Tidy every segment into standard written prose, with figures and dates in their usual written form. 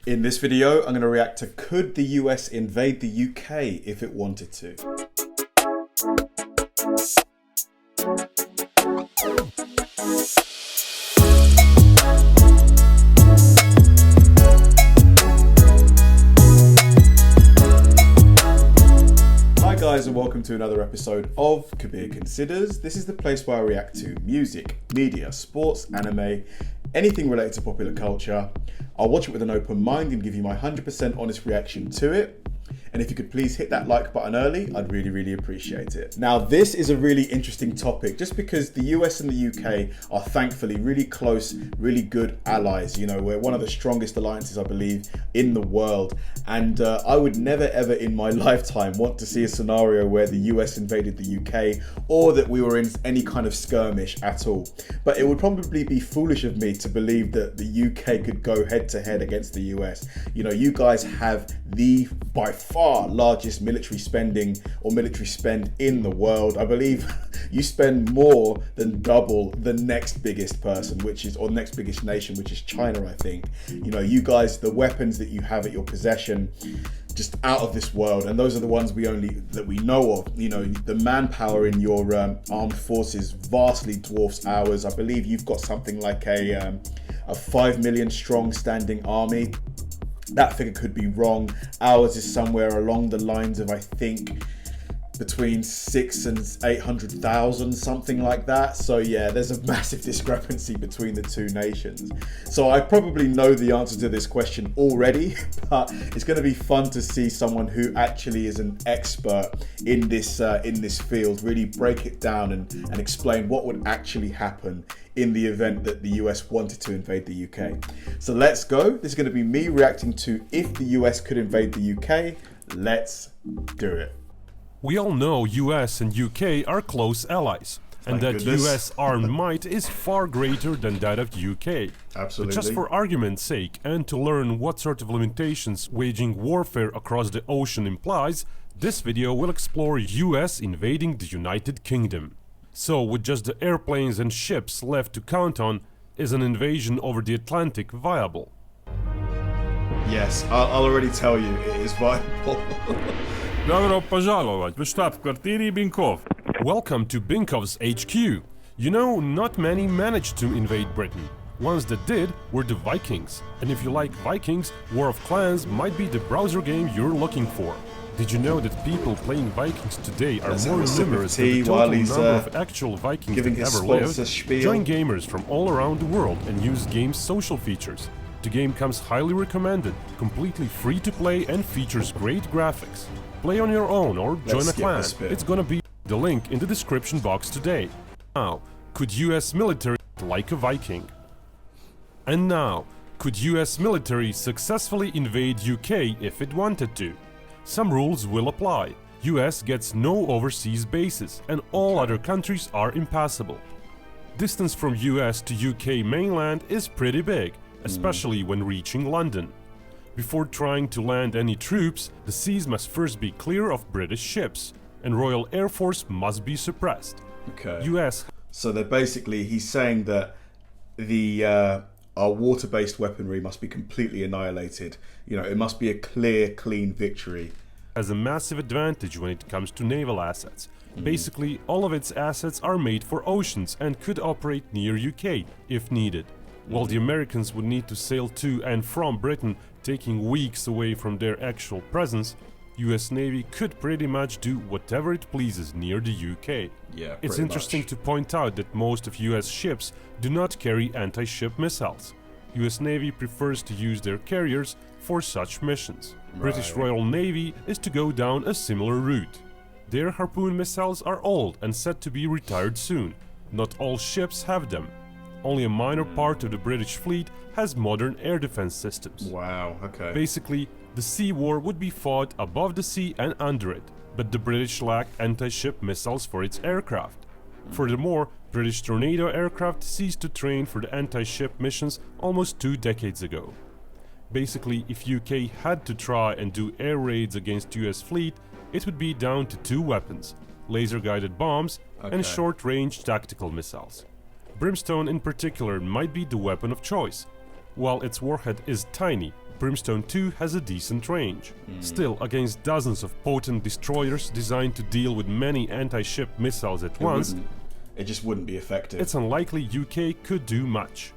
In this video, I'm going to react to could the US invade the UK if it wanted to? Hi guys, and welcome to another episode of Kabir Considers. This is the place where I react to music, media, sports, anime, anything related to popular culture. I'll watch it with an open mind and give you my 100% honest reaction to it. And if you could please hit that like button early, I'd really appreciate it. Now, this is a really interesting topic just because the US and the UK are thankfully really close, really good allies. You know, we're one of the strongest alliances, I believe, in the world. And I would never ever in my lifetime want to see a scenario where the US invaded the UK or that we were in any kind of skirmish at all. But it would probably be foolish of me to believe that the UK could go head to head against the US. You know, you guys have the by far largest military spending or military spend in the world. I believe you spend more than double the next biggest person, or next biggest nation, which is China, I think. You know, you guys, the weapons that you have at your possession, just out of this world, and those are the ones that we know of. You know, the manpower in your armed forces vastly dwarfs ours. I believe you've got something like a 5 million strong standing army. That figure could be wrong. Ours is somewhere along the lines of, I think, between 600,000 and 800,000, something like that. So yeah, there's a massive discrepancy between the two nations. So I probably know the answer to this question already, but it's going to be fun to see someone who actually is an expert in this field really break it down and explain what would actually happen in the event that the US wanted to invade the UK. So let's go. This is going to be me reacting to if the US could invade the UK. Let's do it. We all know US and UK are close allies, and that US armed might is far greater than that of UK. Absolutely. But just for argument's sake, and to learn what sort of limitations waging warfare across the ocean implies, this video will explore US invading the United Kingdom. So, with just the airplanes and ships left to count on, is an invasion over the Atlantic viable? Yes, I'll already tell you it is viable. Добро пожаловать в штаб-квартире Бинков. Welcome to Binkov's HQ. You know, not many managed to invade Britain. Ones that did were the Vikings. And if you like Vikings, War of Clans might be the browser game you're looking for. Did you know that people playing Vikings today are more numerous than the total number of actual Vikings that ever lived? Join gamers from all around the world and use the game's social features. The game comes highly recommended, completely free to play and features great graphics. Play on your own or join a clan. It's gonna be the link in the description box today. Now, could US military like a Viking? And now, could US military successfully invade UK if it wanted to? Some rules will apply. US gets no overseas bases and all other countries are impassable. Distance from US to UK mainland is pretty big, especially when reaching London. Before trying to land any troops, the seas must first be clear of British ships, and Royal Air Force must be suppressed. Okay. US. So he's saying that our water-based weaponry must be completely annihilated. You know, it must be a clear, clean victory. Has a massive advantage when it comes to naval assets. Basically, all of its assets are made for oceans and could operate near UK if needed. While the Americans would need to sail to and from Britain, taking weeks away from their actual presence, US Navy could pretty much do whatever it pleases near the UK. Yeah, it's interesting to point out that most of US ships do not carry anti-ship missiles. US Navy prefers to use their carriers for such missions. Right. British Royal Navy is to go down a similar route. Their Harpoon missiles are old and set to be retired soon. Not all ships have them. Only a minor part of the British fleet has modern air defense systems. Wow, okay. Basically, the sea war would be fought above the sea and under it, but the British lacked anti-ship missiles for its aircraft. Furthermore, British Tornado aircraft ceased to train for the anti-ship missions almost 2 decades ago. Basically, if UK had to try and do air raids against US fleet, it would be down to 2 weapons: laser-guided bombs and short-range tactical missiles. Brimstone in particular might be the weapon of choice. While its warhead is tiny, Brimstone 2 has a decent range. Still, against dozens of potent destroyers designed to deal with many anti-ship missiles at once, it just wouldn't be effective. it's unlikely UK could do much.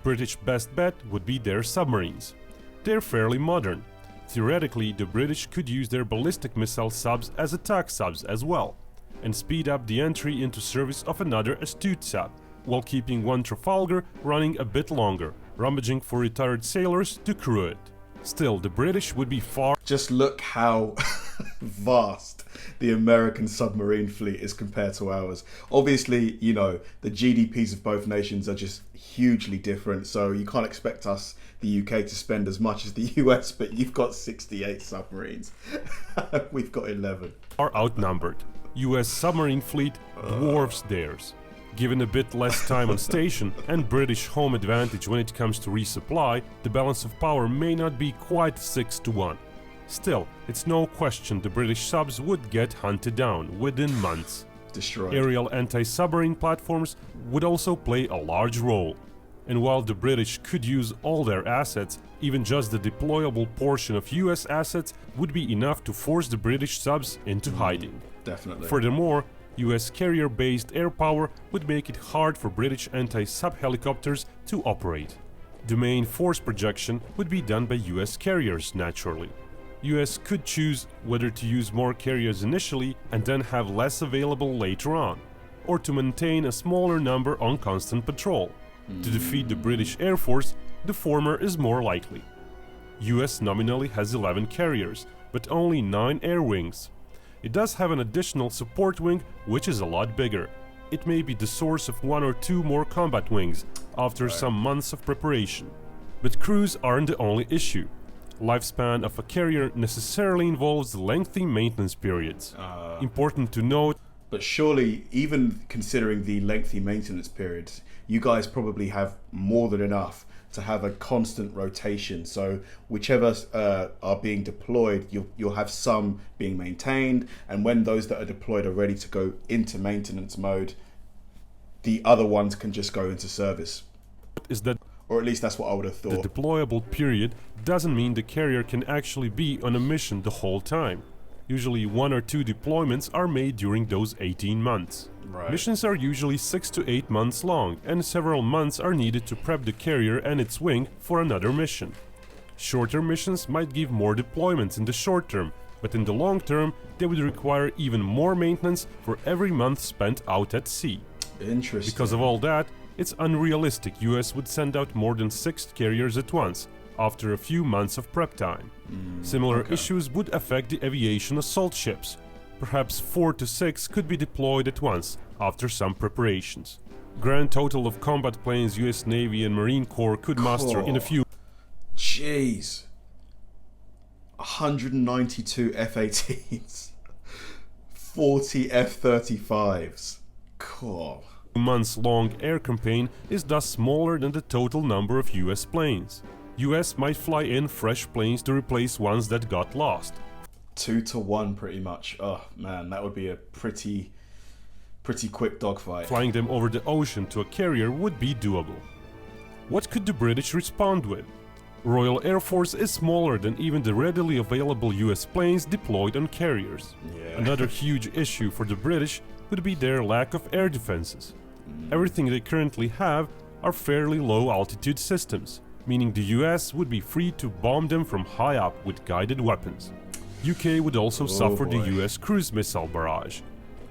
British best bet would be their submarines. They're fairly modern. Theoretically, the British could use their ballistic missile subs as attack subs as well, and speed up the entry into service of another astute sub, while keeping one Trafalgar running a bit longer, rummaging for retired sailors to crew it. Still, the British would be far... Just look how vast the American submarine fleet is compared to ours. Obviously, you know, the GDPs of both nations are just hugely different, so you can't expect us, the UK, to spend as much as the US, but you've got 68 submarines. We've got 11. Are outnumbered. US submarine fleet dwarfs theirs. Given a bit less time on station and British home advantage when it comes to resupply, the balance of power may not be quite 6-1. Still, it's no question the British subs would get hunted down within months. Destroyed. Aerial anti-submarine platforms would also play a large role. And while the British could use all their assets, even just the deployable portion of US assets would be enough to force the British subs into hiding. Definitely. Furthermore, US carrier-based air power would make it hard for British anti-sub helicopters to operate. The main force projection would be done by US carriers, naturally. US could choose whether to use more carriers initially and then have less available later on, or to maintain a smaller number on constant patrol. To defeat the British Air Force, the former is more likely. US nominally has 11 carriers, but only 9 air wings. It does have an additional support wing, which is a lot bigger. It may be the source of 1 or 2 more combat wings after some months of preparation. But crews aren't the only issue. Lifespan of a carrier necessarily involves lengthy maintenance periods. Important to note. But surely, even considering the lengthy maintenance periods, you guys probably have more than enough to have a constant rotation. So whichever are being deployed, you'll have some being maintained, and when those that are deployed are ready to go into maintenance mode, the other ones can just go into service. Is that, or at least that's what I would have thought. the deployable period doesn't mean the carrier can actually be on a mission the whole time. Usually 1 or 2 deployments are made during those 18 months. Right. Missions are usually 6 to 8 months long, and several months are needed to prep the carrier and its wing for another mission. Shorter missions might give more deployments in the short term, but in the long term they would require even more maintenance for every month spent out at sea. Interesting. Because of all that, it's unrealistic US would send out more than 6 carriers at once, after a few months of prep time. Similar issues would affect the aviation assault ships. Perhaps 4 to 6 could be deployed at once, after some preparations. Grand total of combat planes US Navy and Marine Corps could muster in a few... Jeez. 192 F-18s. 40 F-35s. Cool. months-long air campaign is thus smaller than the total number of US planes. US might fly in fresh planes to replace ones that got lost. 2 to 1 pretty much. Oh man, that would be a pretty quick dogfight. Flying them over the ocean to a carrier would be doable. What could the British respond with? Royal Air Force is smaller than even the readily available US planes deployed on carriers. Yeah. Another huge issue for the British would be their lack of air defenses. Everything they currently have are fairly low altitude systems, meaning the US would be free to bomb them from high up with guided weapons. UK would also suffer the US cruise missile barrage.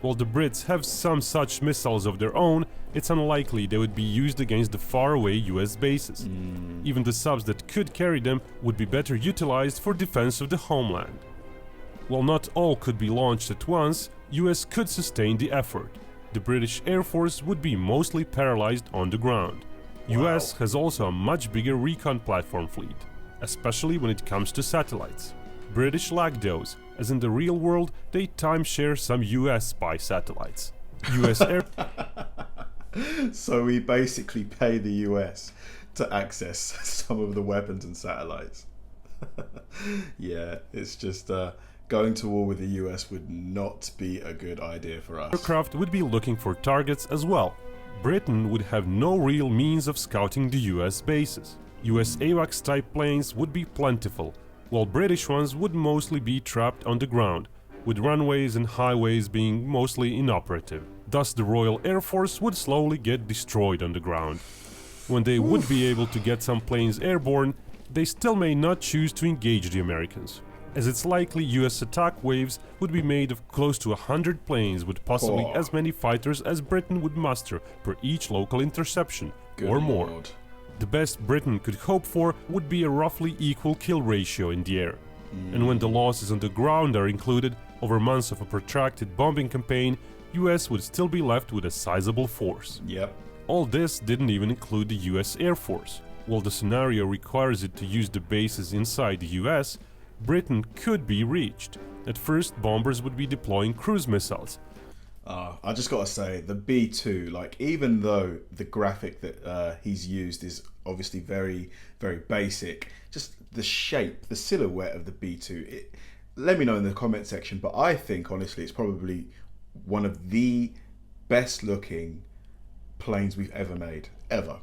While the Brits have some such missiles of their own, it's unlikely they would be used against the faraway US bases. Even the subs that could carry them would be better utilized for defense of the homeland. While not all could be launched at once, US could sustain the effort. The British Air Force would be mostly paralyzed on the ground. US has also a much bigger recon platform fleet, especially when it comes to satellites. British lack those, as in the real world they timeshare some US spy satellites. US Air... So we basically pay the US to access some of the weapons and satellites. Yeah, it's just going to war with the US would not be a good idea for us. Aircraft would be looking for targets as well. Britain would have no real means of scouting the US bases. US AWACS-type planes would be plentiful, while British ones would mostly be trapped on the ground, with runways and highways being mostly inoperative. Thus the Royal Air Force would slowly get destroyed on the ground. When they would be able to get some planes airborne, they still may not choose to engage the Americans, as it's likely US attack waves would be made of close to 100 planes with possibly as many fighters as Britain would muster per each local interception, or more. Lord. The best Britain could hope for would be a roughly equal kill ratio in the air. And when the losses on the ground are included, over months of a protracted bombing campaign, US would still be left with a sizable force. Yep. All this didn't even include the US Air Force. While the scenario requires it to use the bases inside the US, Britain could be reached. At first, bombers would be deploying cruise missiles. I just gotta say, the B-2, like, even though the graphic that he's used is obviously very, very basic, just the shape, the silhouette of the B-2, let me know in the comment section, but I think, honestly, it's probably one of the best looking planes we've ever made, ever.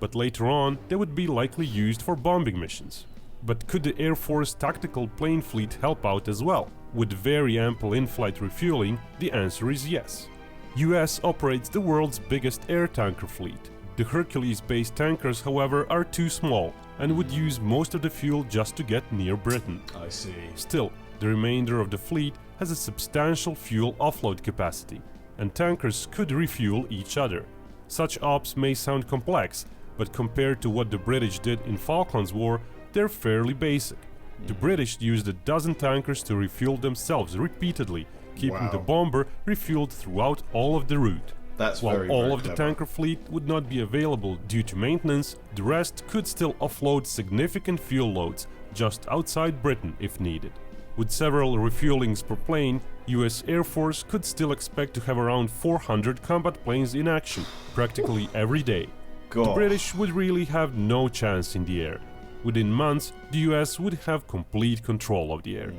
But later on, they would be likely used for bombing missions. But could the Air Force tactical plane fleet help out as well? With very ample in-flight refueling, the answer is yes. US operates the world's biggest air tanker fleet. The Hercules-based tankers, however, are too small and would use most of the fuel just to get near Britain. I see. Still, the remainder of the fleet has a substantial fuel offload capacity, and tankers could refuel each other. Such ops may sound complex, but compared to what the British did in Falklands War, they're fairly basic. The British used a dozen tankers to refuel themselves repeatedly, keeping the bomber refueled throughout all of the route. That's While very, all very of the clever. tanker fleet would not be available due to maintenance, the rest could still offload significant fuel loads just outside Britain if needed. With several refuelings per plane, US Air Force could still expect to have around 400 combat planes in action practically every day. The God. British would really have no chance in the air. Within months, the US would have complete control of the air,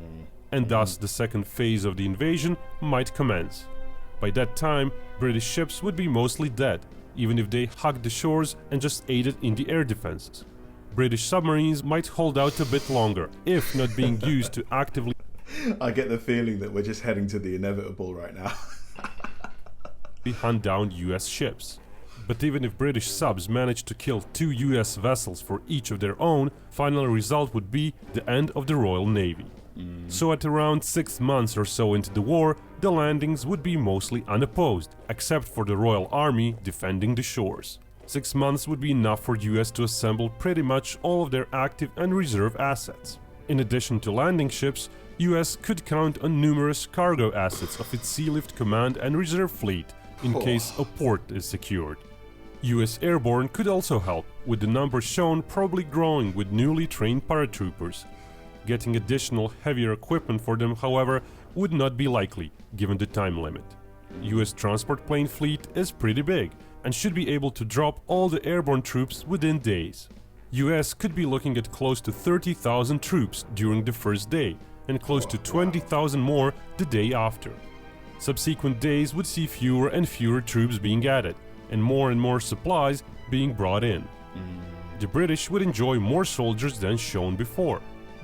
and thus the second phase of the invasion might commence. By that time, British ships would be mostly dead, even if they hugged the shores and just aided in the air defenses. British submarines might hold out a bit longer, if not being used to actively I get the feeling that we're just heading to the inevitable right now. hunt down US ships. But even if British subs managed to kill 2 US vessels for each of their own, final result would be the end of the Royal Navy. So at around 6 months or so into the war, the landings would be mostly unopposed, except for the Royal Army defending the shores. 6 months would be enough for US to assemble pretty much all of their active and reserve assets. In addition to landing ships, US could count on numerous cargo assets of its Sea Lift Command and Reserve Fleet in case a port is secured. US Airborne could also help, with the numbers shown probably growing with newly trained paratroopers. Getting additional heavier equipment for them, however, would not be likely, given the time limit. US transport plane fleet is pretty big, and should be able to drop all the airborne troops within days. US could be looking at close to 30,000 troops during the first day, and close to 20,000 more the day after. Subsequent days would see fewer and fewer troops being added, and more supplies being brought in. The British would enjoy more soldiers than shown before.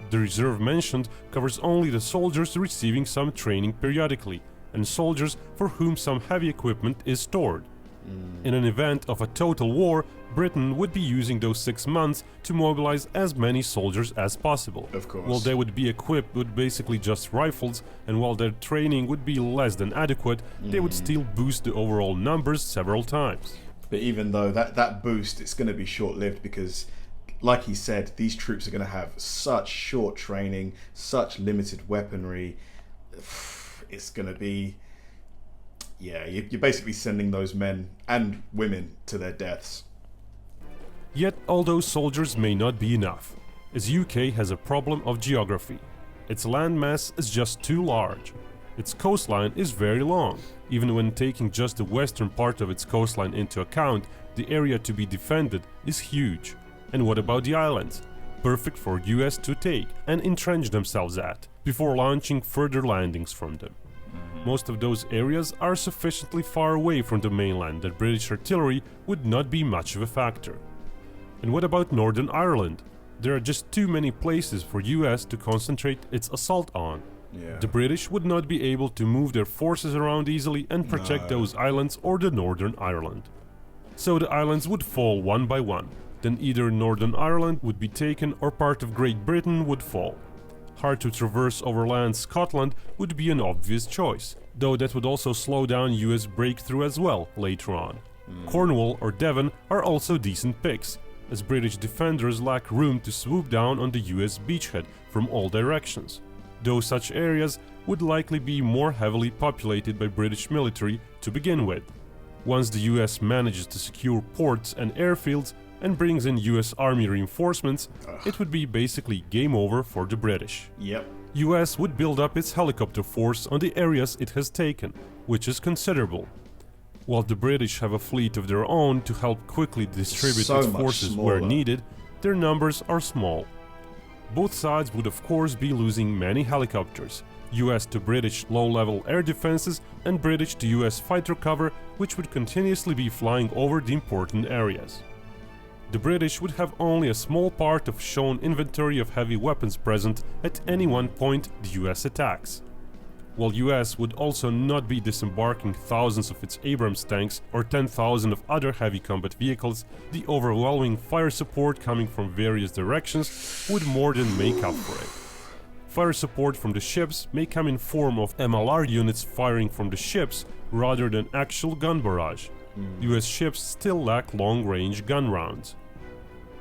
The reserve mentioned covers only the soldiers receiving some training periodically, and soldiers for whom some heavy equipment is stored. In an event of a total war, Britain would be using those 6 months to mobilize as many soldiers as possible. Of course. While they would be equipped with basically just rifles, and while their training would be less than adequate, they would still boost the overall numbers several times. But even though that boost, it's going to be short-lived because, like he said, these troops are going to have such short training, such limited weaponry. It's going to be... Yeah, you're basically sending those men and women to their deaths. Yet all those soldiers may not be enough, as UK has a problem of geography. Its landmass is just too large. Its coastline is very long. Even when taking just the western part of its coastline into account, the area to be defended is huge. And what about the islands? Perfect for US to take and entrench themselves at, before launching further landings from them. Most of those areas are sufficiently far away from the mainland that British artillery would not be much of a factor. And what about Northern Ireland? There are just too many places for US to concentrate its assault on. Yeah. The British would not be able to move their forces around easily and protect those islands or the Northern Ireland. So the islands would fall one by one. Then either Northern Ireland would be taken or part of Great Britain would fall. Hard to traverse overland Scotland would be an obvious choice, though that would also slow down US breakthrough as well later on. Cornwall or Devon are also decent picks, as British defenders lack room to swoop down on the US beachhead from all directions, though such areas would likely be more heavily populated by British military to begin with. Once the US manages to secure ports and airfields and brings in US Army reinforcements, it would be basically game over for the British. Yep. US would build up its helicopter force on the areas it has taken, which is considerable. While the British have a fleet of their own to help quickly distribute its forces where needed, their numbers are small. Both sides would of course be losing many helicopters, US to British low-level air defenses and British to US fighter cover, which would continuously be flying over the important areas. The British would have only a small part of shown inventory of heavy weapons present at any one point the US attacks. While US would also not be disembarking thousands of its Abrams tanks or 10,000 of other heavy combat vehicles, the overwhelming fire support coming from various directions would more than make up for it. Fire support from the ships may come in form of MLR units firing from the ships rather than actual gun barrage. US ships still lack long-range gun rounds.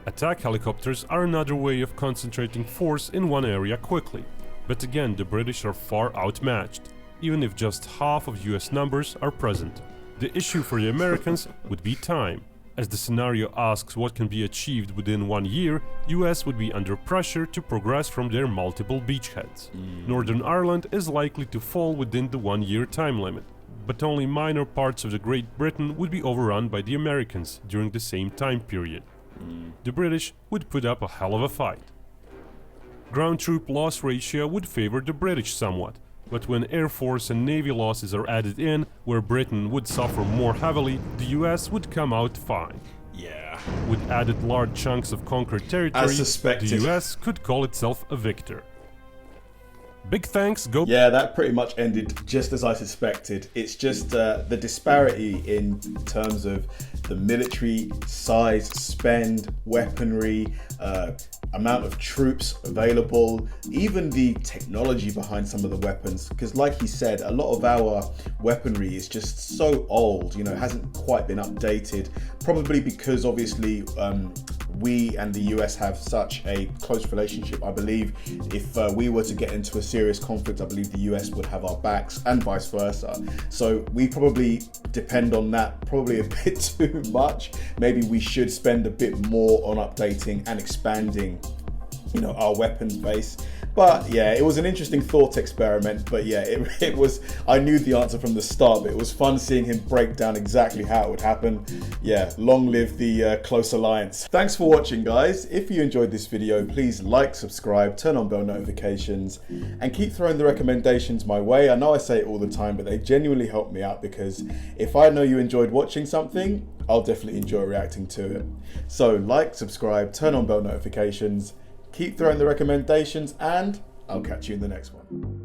Attack helicopters are another way of concentrating force in one area quickly. But again, the British are far outmatched, even if just half of US numbers are present. The issue for the Americans would be time. As the scenario asks what can be achieved within 1 year, US would be under pressure to progress from their multiple beachheads. Northern Ireland is likely to fall within the 1-year time limit, but only minor parts of the Great Britain would be overrun by the Americans during the same time period. The British would put up a hell of a fight. Ground troop loss ratio would favor the British somewhat, but when Air Force and Navy losses are added in, where Britain would suffer more heavily, the US would come out fine. Yeah. With added large chunks of conquered territory, As suspected. the US could call itself a victor. Big thanks go... Yeah, that pretty much ended just as I suspected. It's just the disparity in terms of the military size, spend, weaponry, amount of troops available, even the technology behind some of the weapons. Because like he said, a lot of our weaponry is just so old, you know, hasn't quite been updated. Probably because obviously we and the US have such a close relationship. I believe if we were to get into a serious conflict, I believe the US would have our backs and vice versa. So we probably depend on that probably a bit too much. Maybe we should spend a bit more on updating and expanding, you know, our weapons base. But yeah, it was an interesting thought experiment. But yeah, it was, I knew the answer from the start, but it was fun seeing him break down exactly how it would happen. Yeah, long live the close alliance. Thanks for watching, guys. If you enjoyed this video, please like, subscribe, turn on bell notifications, and keep throwing the recommendations my way. I know I say it all the time, but they genuinely help me out, because if I know you enjoyed watching something, I'll definitely enjoy reacting to it. So like, subscribe, turn on bell notifications, keep throwing the recommendations, and I'll catch you in the next one.